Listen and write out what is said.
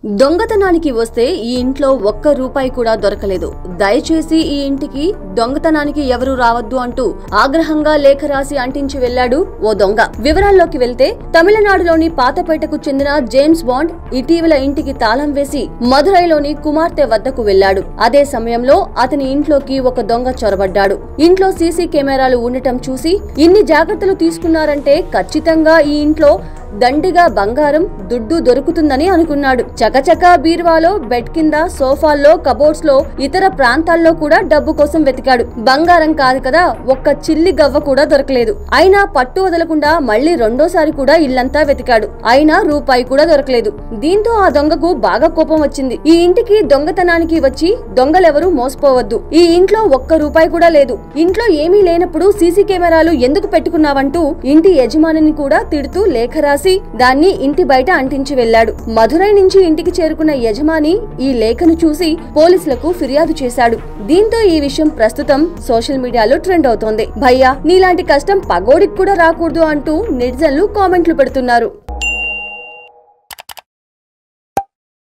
దొంగతనానికి వస్తే ఈ ఇంట్లో ఒక్క రూపాయి కూడా దొరకలేదు. దయచేసి ఈ ఇంటికి దొంగతనానికి ఎవరు రావద్దు అంటూ ఆగ్రహంగా లేఖ రాసి అంటించి వెళ్లాడు ఓ దొంగ. వివరాల్లోకి వెళ్తే తమిళనాడులోని పాతపేటకు చెందిన జేమ్స్ బాండ్ ఇటీవల ఇంటికి తాళం వేసి మదురైలోని కుమార్తె వద్దకు వెళ్లాడు. అదే సమయంలో అతని ఇంట్లోకి ఒక దొంగ చొరబడ్డాడు. ఇంట్లో సీసీ కెమెరాలు ఉండటం చూసి ఇన్ని జాగ్రత్తలు తీసుకున్నారంటే ఖచ్చితంగా ఈ ఇంట్లో దండిగా బంగారం దుడ్డు దొరుకుతుందని అనుకున్నాడు. చకచకా బీరువాలో, బెడ్ కింద, సోఫాల్లో, కబోర్డ్స్ లో, ఇతర ప్రాంతాల్లో కూడా డబ్బు కోసం వెతికాడు. బంగారం కాదు కదా, ఒక్క చిల్లి గవ్వ కూడా దొరకలేదు. అయినా పట్టు వదలకుండా మళ్లీ రెండోసారి కూడా ఇల్లంతా వెతికాడు. అయినా రూపాయి కూడా దొరకలేదు. దీంతో ఆ దొంగకు బాగా కోపం వచ్చింది. ఈ ఇంటికి దొంగతనానికి వచ్చి దొంగలెవరూ మోసపోవద్దు. ఈ ఇంట్లో ఒక్క రూపాయి కూడా లేదు. ఇంట్లో ఏమీ లేనప్పుడు సీసీ కెమెరాలు ఎందుకు పెట్టుకున్నావంటూ ఇంటి యజమానిని కూడా తిడుతూ లేఖ రాసి దాన్ని ఇంటి బయట అంటించి వెళ్లాడు. మదురై నుంచి ఇంటికి చేరుకున్న యజమాని ఈ లేఖను చూసి పోలీసులకు ఫిర్యాదు చేశాడు. దీంతో ఈ విషయం ప్రస్తుతం సోషల్ మీడియాలో ట్రెండ్ అవుతోంది. భయ్యా, నీలాంటి కష్టం పగోడికి కూడా రాకూడదు అంటూ నెటిజన్లు కామెంట్లు పెడుతున్నారు.